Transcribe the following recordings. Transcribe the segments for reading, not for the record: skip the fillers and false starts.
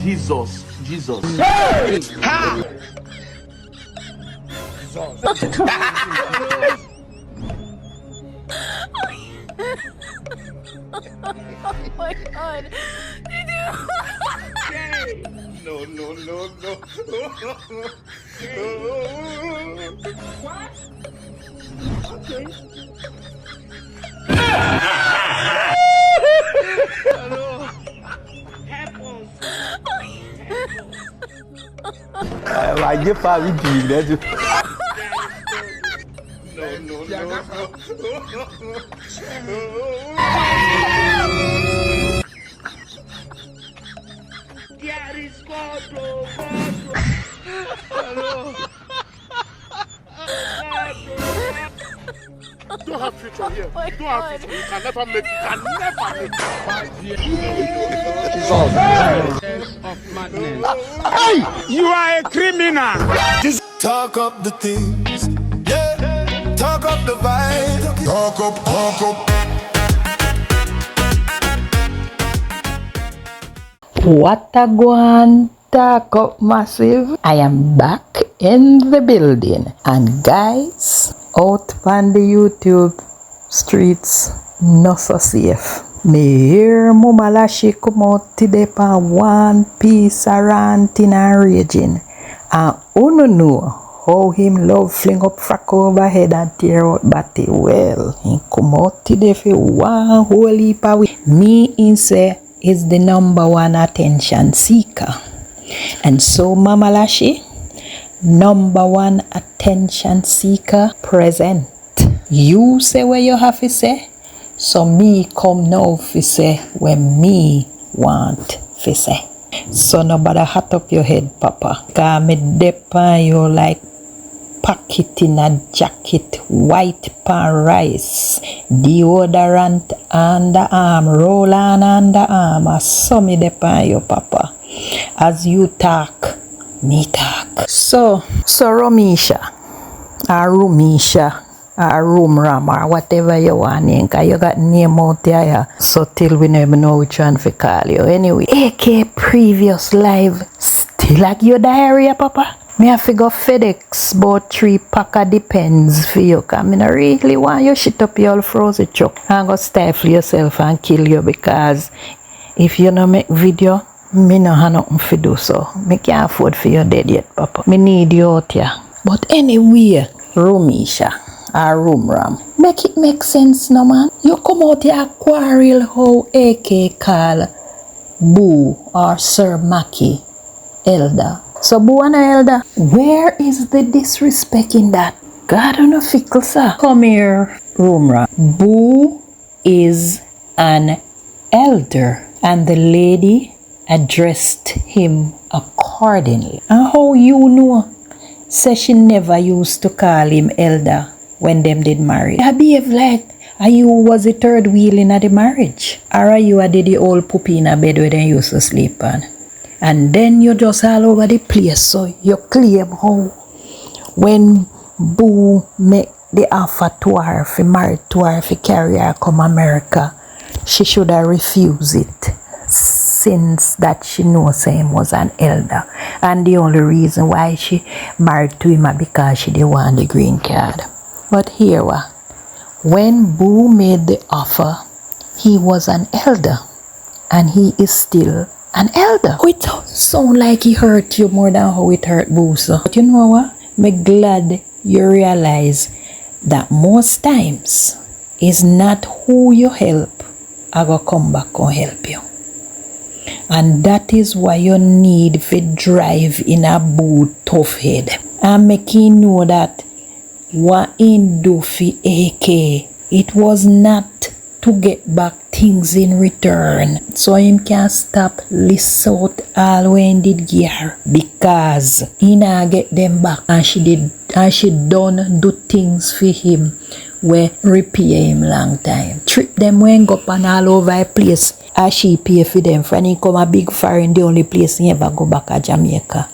Jesus. Hey! Ha! Oh my God. Did you? No. What? Okay. Why you probably doing that? No. Daddy squad, bro. Hello. Don't have future here. my Don't have God. future. You can never make it. Can never make it. 5 years of madness. Hey! You are a criminal. Talk up the things, yeah. Talk up the vibe. Talk up. What a guan talk up massive. I am back in the building, and guys, out on the YouTube streets, not so safe. Me hear Mama Lashi come out today for one piece of ranting and raging, and uno know how him love fling up frack overhead and tear out body. Well, he come out today for one whole heap of me in say is the #1 attention seeker. And so Mama Lashi, #1 attention seeker present. You say what you have to say, so me come now to say what me want to say. So nobody hat up your head, Papa. Cause me dep on you like packet in a jacket, white pan rice, deodorant underarm, roll on underarm. I saw me dep on you, Papa. As you talk, me talk. So Rumisha, or Rumisha, or Rum Ram, or whatever you want name, cause you got name out there, so till we never know which one to call you. Anyway, AK previous live, still like your diarrhea, Papa? Me have to go FedEx about 3 pack of Depends for you, cause me not really want you shit up your frozen chuck and go stifle yourself and kill you, because if you no make video, me no have nothing to do, so me can't afford for you dead yet, Papa. Me need you out here. But anyway, Rumisha or Rum Ram, make it make sense, no man. You come out here quarrel how AK call Boo or Sir Mackie elder. So Boo and elder, where is the disrespect in that? God on a fickle, sir. Come here, Rum Ram. Boo is an elder, and the lady addressed him accordingly. And how you know? Say she never used to call him elder when them did marry. I behave like you was the third wheel in the marriage. Or you did the old puppy in a bed where they used to sleep on. And then you just all over the place. So you claim how when Boo make the offer to her, if married to her, if carry her come America, she should have refused it, since that she knows him was an elder. And the only reason why she married to him is because she didn't want the green card. But here, when Boo made the offer, he was an elder, and he is still an elder. It sound like he hurt you more than how it hurt Boo. So. But you know what? I'm glad you realize that most times it's not who you help I go come back and help you. And that is why you need to drive in a Boo tough head. And make him know that what in do for AK, it was not to get back things in return. So him can stop list out all when did gear, because he not get them back, and she done do things for him where repay him long time. Trip them when go up and all over a place, as she pay for them. When he come a big foreign, the only place he ever go back to Jamaica.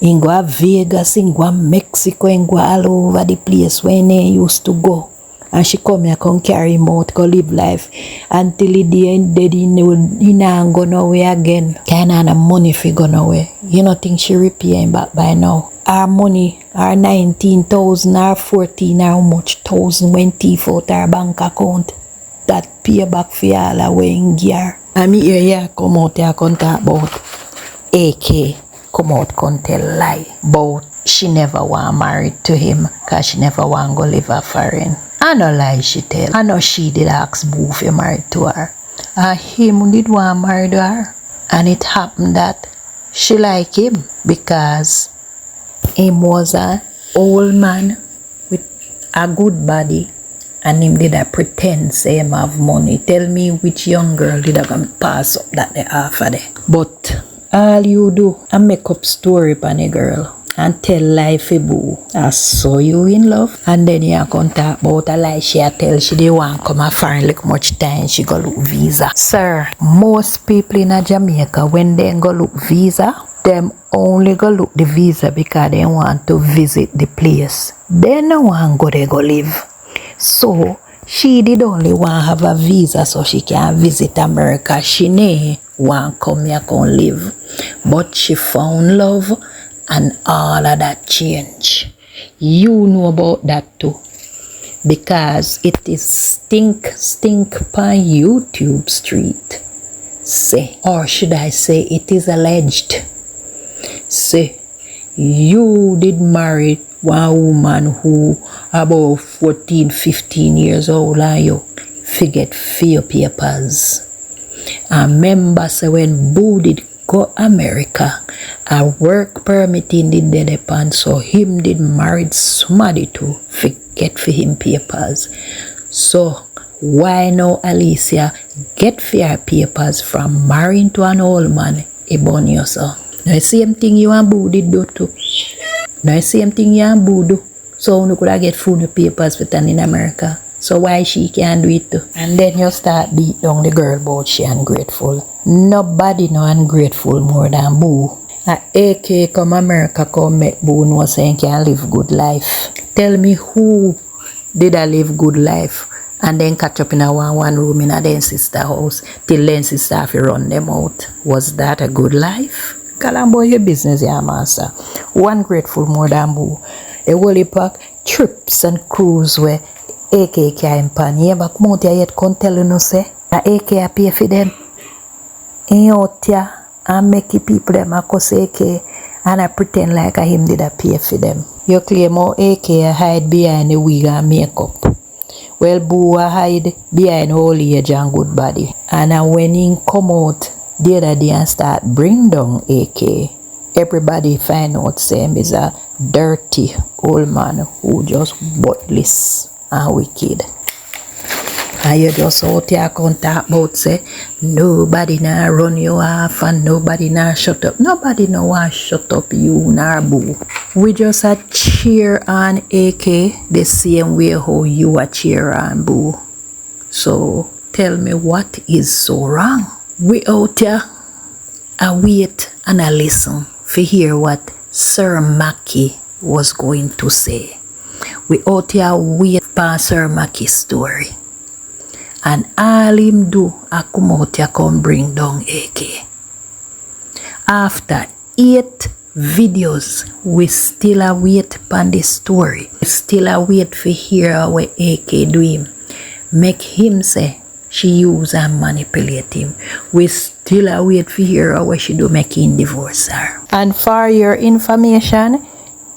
He go to Vegas, he go to Mexico, he go all over the place when he used to go. And she come here, come carry him out, go live life. Until the day dead, he not go nowhere again. Kinda money fi go nowhere. You know think she repay him back by now. Our money, our 19,000, our 14, how much thousand went thief out our bank account. That pay back for all our weighing gear. And me here come out here come talk about AK. Come out come tell lie about she never want married to him because she never want go live a foreign. I know lie she tell. I know she did ask Boo if he married to her. And him did want marry to her. And it happened that she like him because him was a old man with a good body and him did a pretend say him have money. Tell me which young girl did a come pass up that they offer there. But all you do and make up story upon a girl and tell lie for Boo. I saw you in love. And then you can talk about a lie she tell she didn't want come a foreign look much time she go look visa. Sir, most people in a Jamaica when they go look visa, them only go look the visa because they want to visit the place. They no want go there go live. So she did only want have a visa so she can visit America. She ne want come here come live. But she found love and all of that change. You know about that too. Because it is stink on YouTube street. Say, or should I say it is alleged. Say, you did marry one woman who about 14, 15 years old and you forget for your papers. And remember say when Boo did go America, a work permit in did dead upon, so him did married somebody to forget for him papers. So why now Alicia get for her papers from marrying to an old man? Ibon yourself. Now the same thing you and Boo did do too. Now the same thing you and Boo do. So you could have get food papers for in America. So why she can't do it too? And then you start beat down the girl about she ungrateful. Nobody no ungrateful more than Boo. AK come America come make Boo know saying can live good life. Tell me who did I live good life and then catch up in a one room in a then sister house till then sister have to run them out. Was that a good life? Call about your business, yeah, master. One grateful more than Boo. A whole pack trips and cruise where AK came pan. You ever come out here yet come tell you no say that AK pay for them? In out here and make the people them a cuss AK and I pretend like I him did a pay for them. You claim how AK hide behind the wig and makeup. Well, Boo hide behind old age and good body. And when he come out the other day and start bring down AK, everybody find out same is a dirty old man who just wutliss and wicked. And you just out here can talk about say nobody now run you off and nobody now shut up. Nobody now want shut up you nor Boo. We just a cheer on AK the same way how you a cheer on Boo. So tell me what is so wrong? We out here a wait and a listen to hear what Sir Mackie was going to say. We out here wait for Sir Mackie's story. And all him do a come out here come bring down AK. After 8 videos, we still a wait upon the story. We still a wait for hear what AK do him. Make him say she use and manipulate him. We still a wait for hear what she do make him divorce her. And for your information,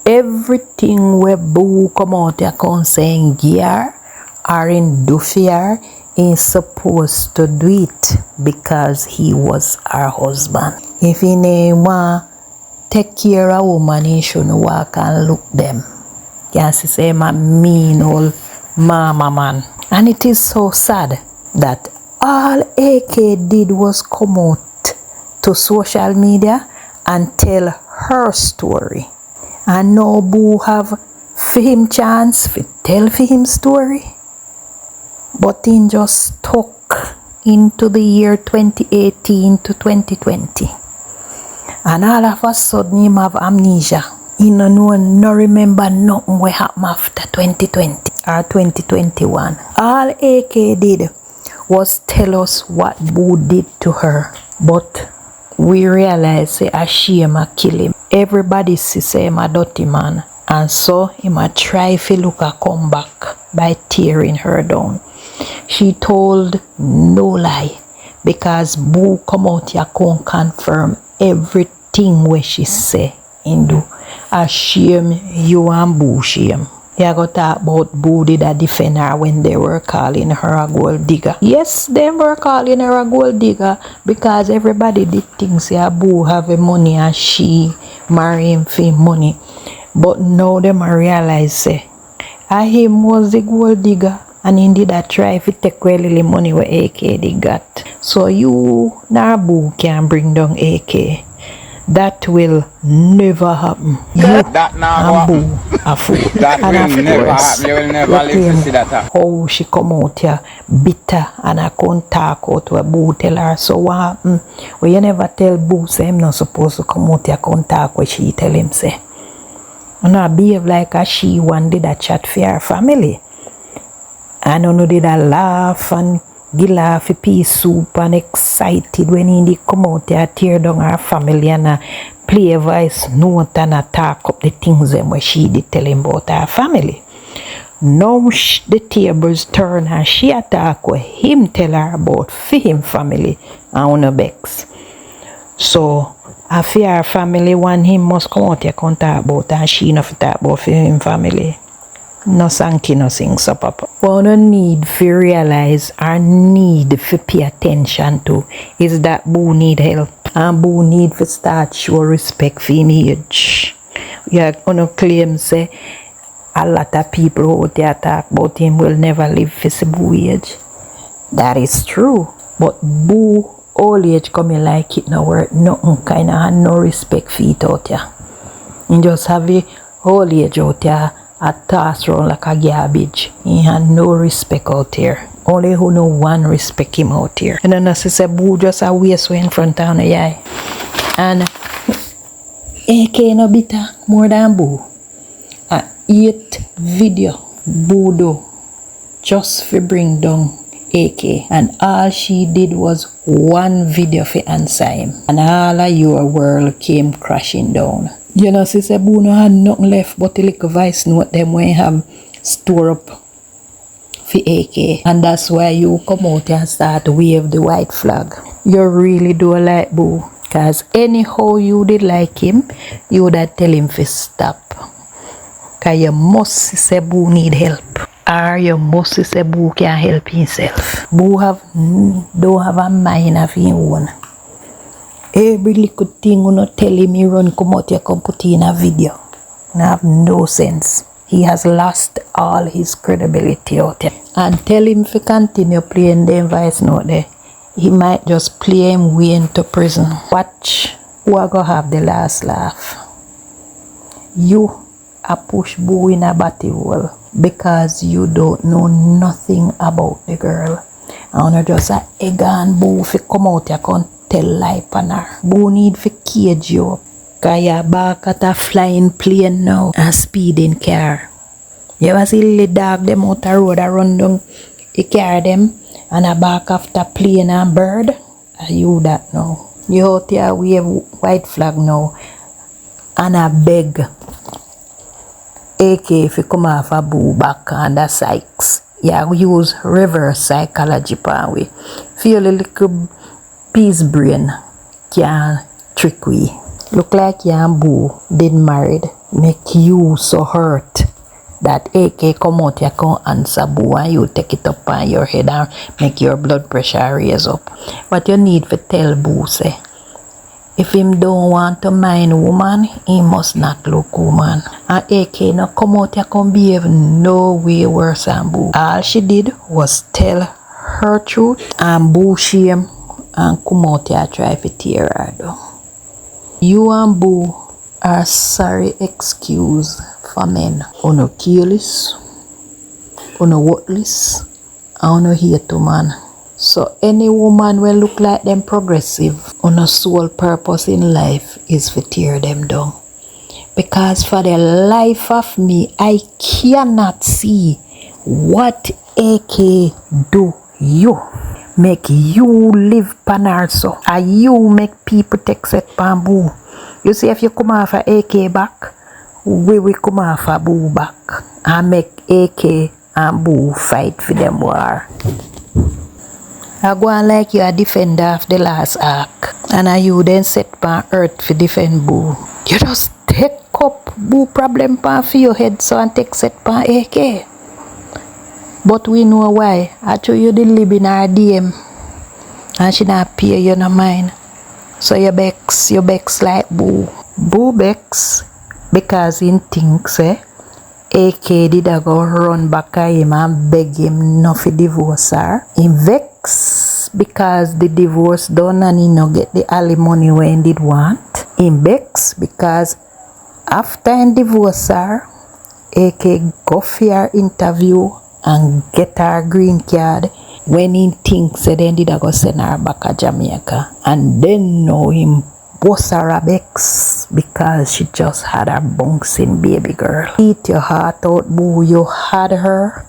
everything where Boo come out here come saying gear or in do fear is supposed to do it because he was her husband. If he want take care of a woman, he shouldn't walk and look them. Can see say my mean old mama man. And it is so sad that all AK did was come out to social media and tell her story. And now Boo have for him chance to tell for him story. But he just stuck into the year 2018 to 2020. And all of a sudden he have amnesia. He no remember nothing what happened after 2020. or 2021. All AK did was tell us what Boo did to her, but we realize say a shame a kill him. Everybody say him a dirty man, and so him a try to look a come back by tearing her down. She told no lie, because Boo come out here can confirm everything where she say and do. A shame you and Boo shame. You go talk about Boo did a defend her when they were calling her a gold digger. Yes, they were calling her a gold digger because everybody did think say Boo have a money and she marry him for money. But now them realize say him was the gold digger, and indeed I try to take away the money where AK they got. So you now Boo can bring down AK. That will never happen. You That now and Boo a fool. That And will never course, happen. You will never live to see that happen. how she come out here bitter and I can't talk out where Boo tell her. So what happen? Well, you never tell Boo say him not supposed to come out here can't talk what she tell him say. And I behave like a she one did a chat for her family. And I did a laugh and give laugh for pea soup and excited when he come out here tear down her family and play a voice note and talk up the things them where she did tell him about her family. Now the tables turn and she attack what him tell her about for him family and on her bex. So I fear her family one him must come out here and talk about and she not talk about for him family. No sanky, no sing so papa. What no need to realize or need to pay attention to is that Boo need help. And Boo need to start show respect for him age. You gonna claim say a lot of people out there talk about him will never live for the Boo age. That is true. But Boo old age coming like it no worth nothing kind of no respect for it out here. You just have a old age out there a toss around like a garbage. He had no respect out here. Only who know one respect him out here. And then as I say Boo just a waste in front of the eye. And AK no bitter more than Boo. A 8 video Boo do just for bring down AK, and all she did was one video for answer him, and all of your world came crashing down. You know, Sister Boo no had nothing left but a little voice note them when you have store up for AK, and that's why you come out and start to wave the white flag. You really do like Boo, cause anyhow you did like him, you would have tell him to stop. Cause you must say Boo need help. Or you must say Boo can help himself. Boo don't have a mind of his own. Every little thing you not tell him he run come out here come put in a video. And have no sense. He has lost all his credibility out there. And tell him if he continue playing them voice note there, he might just play him way into prison. Watch who are gonna have the last laugh. You a push Boo in a batty hole because you don't know nothing about the girl. And you just a egg and Boo if you come out you can't tell lie on her. Boo need to cage you up. Cause you're back at a flying plane now and speeding car. You ever see the dog them out the road and run down you carry them and a back after plane and bird? You that now. You out here wave white flag now and I beg AK if you come off a Boo back under Sykes. Yeah, we use reverse psychology pan we. Feel a little peace brain can trick we. Look like you and Boo did married. Make you so hurt that AK come out here come answer Boo and you take it up on your head and make your blood pressure raise up. But you need to tell Boo say if him don't want to mind woman, he must not look woman. And AK no come out here come behave no way worse than Boo. All she did was tell her truth and Boo shame and come out here try to tear her down. You and Boo are sorry excuse for men. Uno careless, uno wutliss, and uno hate to man. So any woman will look like them progressive, on a sole purpose in life is to tear them down. Because for the life of me, I cannot see What AK do you? Make you live pan also. And you make people take set pan boo. You see, if you come off a AK back, we will come off a boo back. And make AK and boo fight for them war. I go on like you a defender of the last arc. And you then set pan earth for defend boo. You just take up boo problem pan for your head so and take set pan AK. But we know why. I show you the lib in her DM. And she not pay you no mind. So you bex like boo. Boo bex because he thinks AK did a go run back at him and beg him not to divorce her. He vex because the divorce done and he no get the alimony when he did want. He vex because after he divorce her, AK go for her interview and get her green card. When he thinks then did I go send her back to Jamaica. And then know him boss her a vex because she just had her bouncing baby girl. Eat your heart out, boo. You had her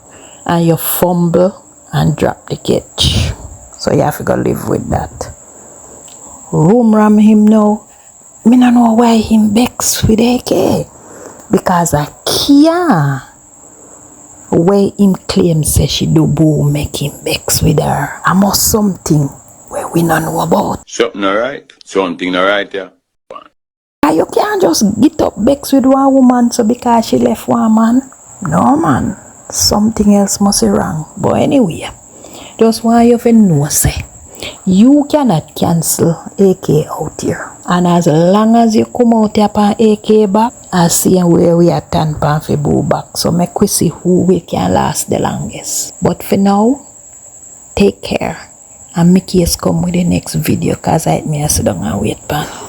and you fumble and drop the catch. So you have to go live with that. Rum Ram him now. Me no know why him vex with AK. Because I can't. Where him claim say she do boo make him vex with her. I must something where we don't know about. Something alright? Something alright, yeah. You can't just get up vex with one woman so because she left one man. No man. Something else must be wrong. But anyway, just want you to know say you cannot cancel AK out here. And as long as you come out here upon AK back, I see where we are turn pan for boo back. So make we see who we can last the longest. But for now, take care. And make us come with the next video because I sit down and wait pan.